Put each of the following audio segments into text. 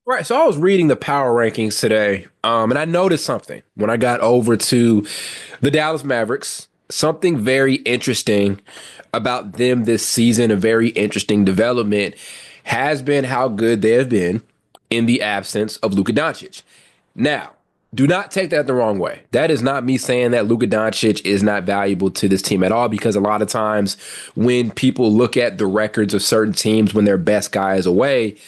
Right. So I was reading the power rankings today, and I noticed something when I got over to the Dallas Mavericks. Something very interesting about them this season, a very interesting development, has been how good they have been in the absence of Luka Doncic. Now, do not take that the wrong way. That is not me saying that Luka Doncic is not valuable to this team at all, because a lot of times when people look at the records of certain teams when their best guy is away,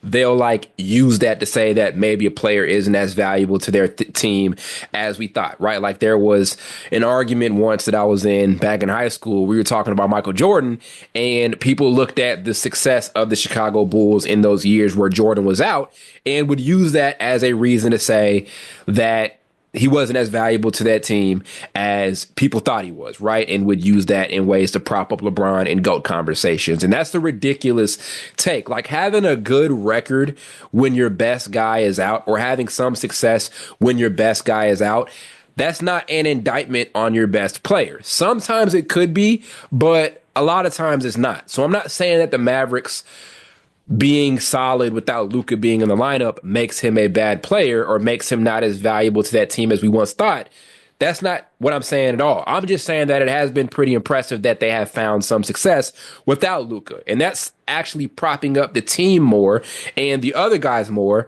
they'll like use that to say that maybe a player isn't as valuable to their team as we thought, right? Like there was an argument once that I was in back in high school. We were talking about Michael Jordan, and people looked at the success of the Chicago Bulls in those years where Jordan was out and would use that as a reason to say that he wasn't as valuable to that team as people thought he was, right? And would use that in ways to prop up LeBron in GOAT conversations. And that's the ridiculous take. Like having a good record when your best guy is out, or having some success when your best guy is out, that's not an indictment on your best player. Sometimes it could be, but a lot of times it's not. So I'm not saying that the Mavericks being solid without Luka being in the lineup makes him a bad player or makes him not as valuable to that team as we once thought. That's not what I'm saying at all. I'm just saying that it has been pretty impressive that they have found some success without Luka. And that's actually propping up the team more and the other guys more,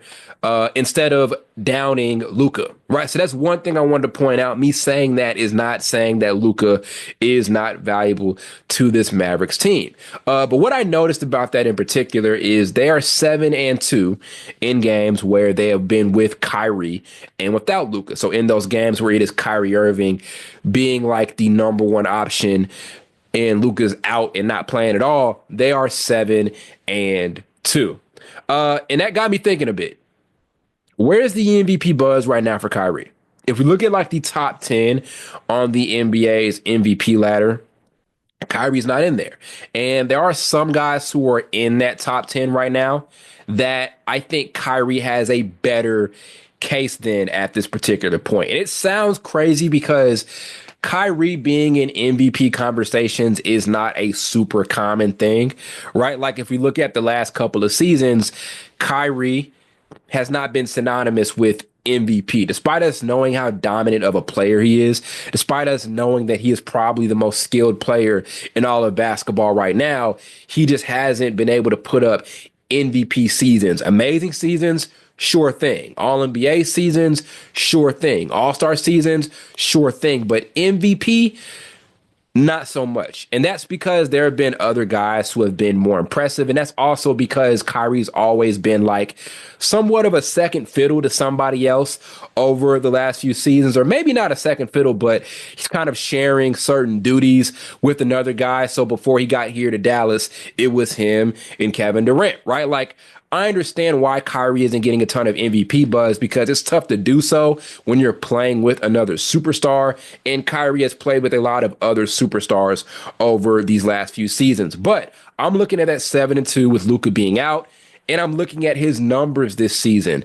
instead of downing Luka, right? So that's one thing I wanted to point out. Me saying that is not saying that Luka is not valuable to this Mavericks team. But what I noticed about that in particular is they are 7-2 in games where they have been with Kyrie and without Luka. So in those games where it is Kyrie Irving being like the number one option and Luka's out and not playing at all, they are 7-2. And that got me thinking a bit. Where's the MVP buzz right now for Kyrie? If we look at like the top 10 on the NBA's MVP ladder, Kyrie's not in there. And there are some guys who are in that top 10 right now that I think Kyrie has a better case than at this particular point. And it sounds crazy because Kyrie being in MVP conversations is not a super common thing, right? Like if we look at the last couple of seasons, Kyrie has not been synonymous with MVP, despite us knowing how dominant of a player he is, despite us knowing that he is probably the most skilled player in all of basketball right now. He just hasn't been able to put up MVP seasons. Amazing seasons, sure thing. All NBA seasons, sure thing. All-star seasons, sure thing. But MVP, not so much. And that's because there have been other guys who have been more impressive. And that's also because Kyrie's always been like somewhat of a second fiddle to somebody else over the last few seasons, or maybe not a second fiddle, but he's kind of sharing certain duties with another guy. So before he got here to Dallas, it was him and Kevin Durant, right? Like, I understand why Kyrie isn't getting a ton of MVP buzz, because it's tough to do so when you're playing with another superstar. And Kyrie has played with a lot of other superstars over these last few seasons. But I'm looking at that 7-2 with Luka being out, and I'm looking at his numbers this season.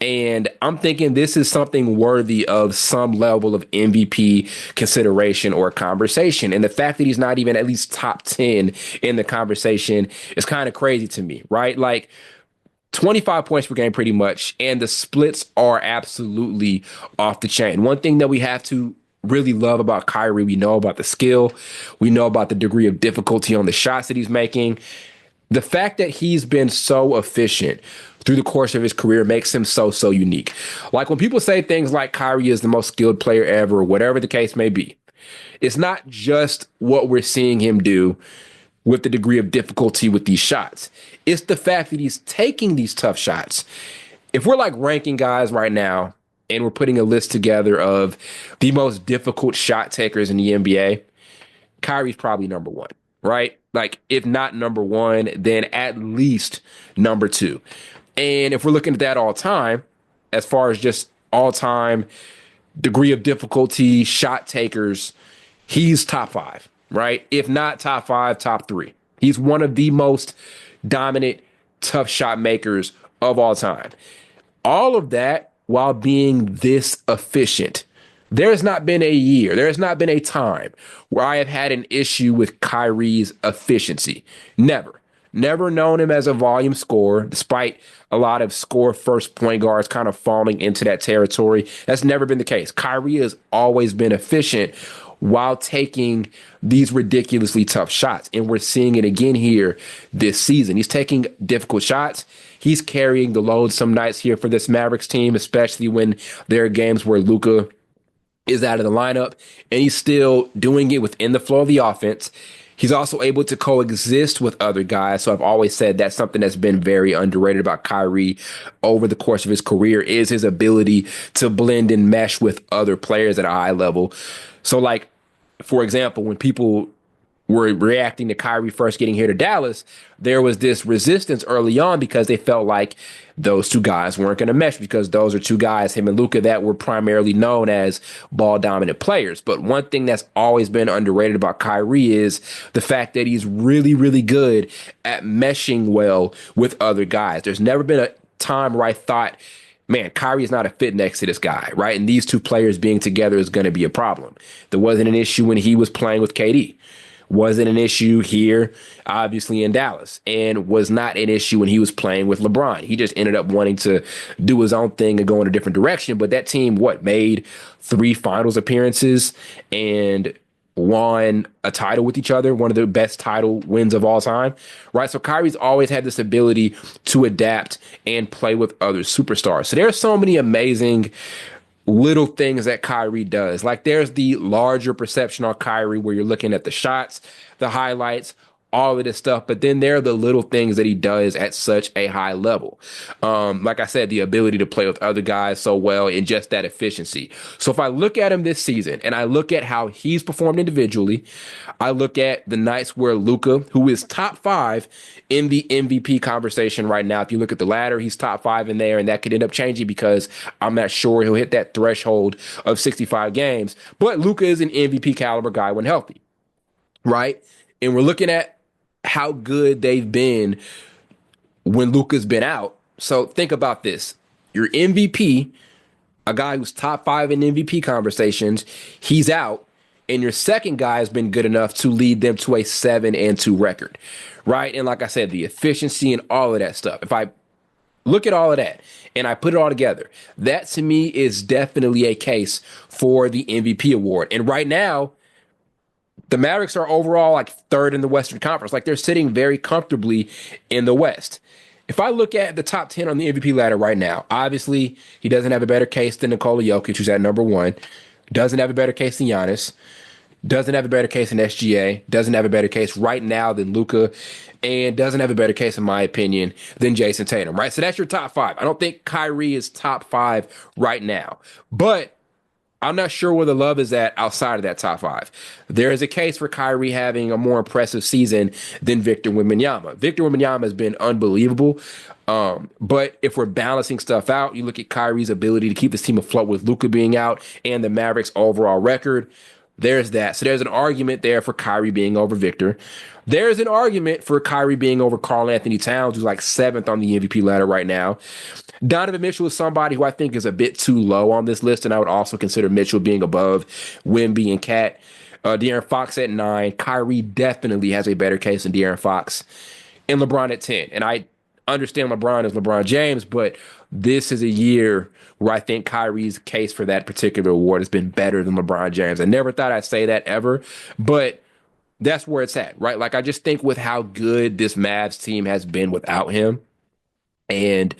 And I'm thinking this is something worthy of some level of MVP consideration or conversation. And the fact that he's not even at least top 10 in the conversation is kind of crazy to me, right? Like, 25 points per game pretty much, and the splits are absolutely off the chain. One thing that we have to really love about Kyrie, we know about the skill, we know about the degree of difficulty on the shots that he's making. The fact that he's been so efficient through the course of his career makes him so unique. Like when people say things like Kyrie is the most skilled player ever, whatever the case may be, it's not just what we're seeing him do with the degree of difficulty with these shots. It's the fact that he's taking these tough shots. If we're like ranking guys right now and we're putting a list together of the most difficult shot takers in the NBA, Kyrie's probably number one, right? Like if not number one, then at least number two. And if we're looking at that all time, as far as just all time degree of difficulty shot takers, he's top five, right? If not top five, top three. He's one of the most dominant, tough shot makers of all time. All of that while being this efficient. There's not been a year, there has not been a time where I have had an issue with Kyrie's efficiency. Never. Never known him as a volume scorer, despite a lot of score first point guards kind of falling into that territory. That's never been the case. Kyrie has always been efficient while taking these ridiculously tough shots. And we're seeing it again here this season. He's taking difficult shots. He's carrying the load some nights here for this Mavericks team, especially when there are games where Luka is out of the lineup and he's still doing it within the flow of the offense. He's also able to coexist with other guys. So I've always said that's something that's been very underrated about Kyrie over the course of his career is his ability to blend and mesh with other players at a high level. So like, for example, when people were reacting to Kyrie first getting here to Dallas, there was this resistance early on because they felt like those two guys weren't going to mesh because those are two guys, him and Luka, that were primarily known as ball dominant players. But one thing that's always been underrated about Kyrie is the fact that he's really, really good at meshing well with other guys. There's never been a time where I thought, man, Kyrie is not a fit next to this guy, right? And these two players being together is going to be a problem. There wasn't an issue when he was playing with KD. Wasn't an issue here, obviously, in Dallas, and was not an issue when he was playing with LeBron. He just ended up wanting to do his own thing and go in a different direction. But that team, made 3 finals appearances and won a title with each other, one of the best title wins of all time, right? So Kyrie's always had this ability to adapt and play with other superstars. So there are so many amazing little things that Kyrie does. Like there's the larger perception on Kyrie where you're looking at the shots, the highlights, all of this stuff. But then there are the little things that he does at such a high level. Like I said, the ability to play with other guys so well and just that efficiency. So if I look at him this season and I look at how he's performed individually, I look at the nights where Luka, who is top 5 in the MVP conversation right now. If you look at the ladder, he's top 5 in there, and that could end up changing because I'm not sure he'll hit that threshold of 65 games. But Luka is an MVP caliber guy when healthy, right? And we're looking at how good they've been when Luka's been out. So think about this. Your MVP, a guy who's top 5 in MVP conversations, he's out, and your second guy has been good enough to lead them to a 7-2 record, right? And like I said, the efficiency and all of that stuff. If I look at all of that and I put it all together, that to me is definitely a case for the MVP award. And right now, the Mavericks are overall like 3rd in the Western Conference. Like they're sitting very comfortably in the West. If I look at the top 10 on the MVP ladder right now, obviously he doesn't have a better case than Nikola Jokic, who's at number 1. Doesn't have a better case than Giannis. Doesn't have a better case than SGA. Doesn't have a better case right now than Luka. And doesn't have a better case, in my opinion, than Jason Tatum, right? So that's your top 5. I don't think Kyrie is top 5 right now. But I'm not sure where the love is at outside of that top 5. There is a case for Kyrie having a more impressive season than Victor Wembanyama. Victor Wembanyama has been unbelievable. But if we're balancing stuff out, you look at Kyrie's ability to keep this team afloat with Luka being out and the Mavericks' overall record. There's that. So there's an argument there for Kyrie being over Victor. There's an argument for Kyrie being over Karl Anthony Towns, who's like 7th on the MVP ladder right now. Donovan Mitchell is somebody who I think is a bit too low on this list, and I would also consider Mitchell being above Wemby and Cat. De'Aaron Fox at 9. Kyrie definitely has a better case than De'Aaron Fox. And LeBron at 10. And I understand LeBron is LeBron James, but this is a year where I think Kyrie's case for that particular award has been better than LeBron James. I never thought I'd say that ever, but that's where it's at, right? Like, I just think with how good this Mavs team has been without him and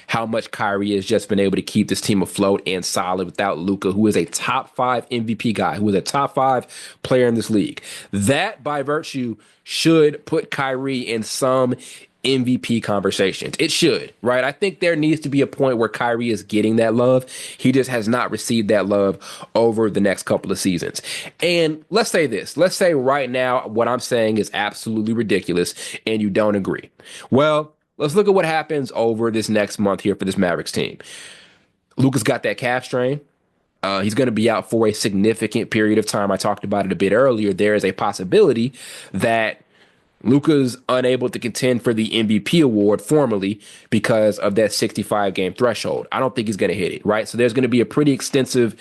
how much Kyrie has just been able to keep this team afloat and solid without Luka, who is a top 5 MVP guy, who is a top 5 player in this league. That, by virtue, should put Kyrie in some MVP conversations. It should, right? I think there needs to be a point where Kyrie is getting that love. He just has not received that love over the next couple of seasons. And let's say this. Let's say right now what I'm saying is absolutely ridiculous and you don't agree. Well, let's look at what happens over this next month here for this Mavericks team. Luka's got that calf strain. He's going to be out for a significant period of time. I talked about it a bit earlier. There is a possibility that Luka's unable to contend for the MVP award formally because of that 65-game threshold. I don't think he's going to hit it, right? So there's going to be a pretty extensive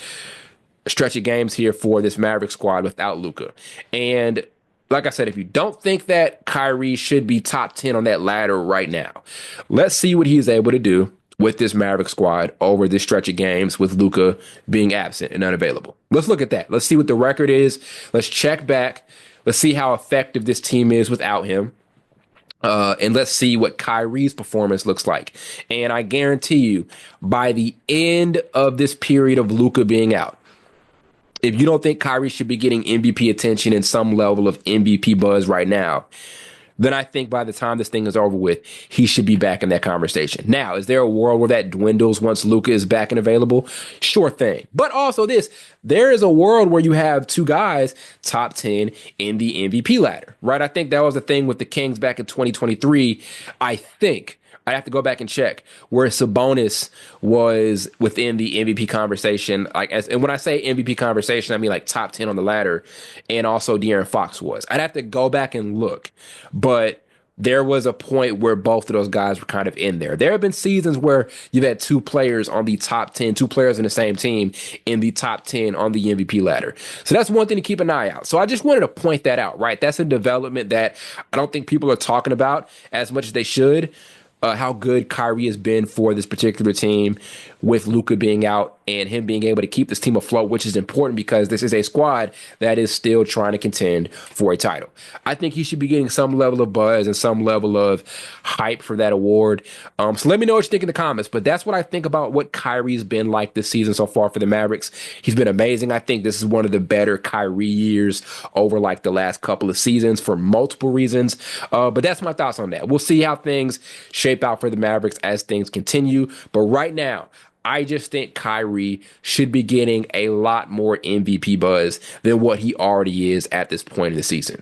stretch of games here for this Maverick squad without Luka. And like I said, if you don't think that Kyrie should be top 10 on that ladder right now, let's see what he is able to do with this Maverick squad over this stretch of games with Luka being absent and unavailable. Let's look at that. Let's see what the record is. Let's check back. Let's see how effective this team is without him. And let's see what Kyrie's performance looks like. And I guarantee you, by the end of this period of Luka being out, if you don't think Kyrie should be getting MVP attention and some level of MVP buzz right now, then I think by the time this thing is over with, he should be back in that conversation. Now, is there a world where that dwindles once Luka is back and available? Sure thing. But also there is a world where you have two guys top 10 in the MVP ladder, right? I think that was the thing with the Kings back in 2023. I think I have to go back and check where Sabonis was within the MVP conversation. And when I say MVP conversation, I mean like top 10 on the ladder, and also De'Aaron Fox was. I'd have to go back and look, but there was a point where both of those guys were kind of in there. There have been seasons where you've had two players on the top 10, two players in the same team in the top 10 on the MVP ladder. So that's one thing to keep an eye out. So I just wanted to point that out, right? That's a development that I don't think people are talking about as much as they should. How good Kyrie has been for this particular team with Luka being out and him being able to keep this team afloat, which is important because this is a squad that is still trying to contend for a title. I think he should be getting some level of buzz and some level of hype for that award. So let me know what you think in the comments, but that's what I think about what Kyrie's been like this season so far for the Mavericks. He's been amazing. I think this is one of the better Kyrie years over like the last couple of seasons for multiple reasons. But that's my thoughts on that. We'll see how things shape out for the Mavericks as things continue. But right now, I just think Kyrie should be getting a lot more MVP buzz than what he already is at this point in the season.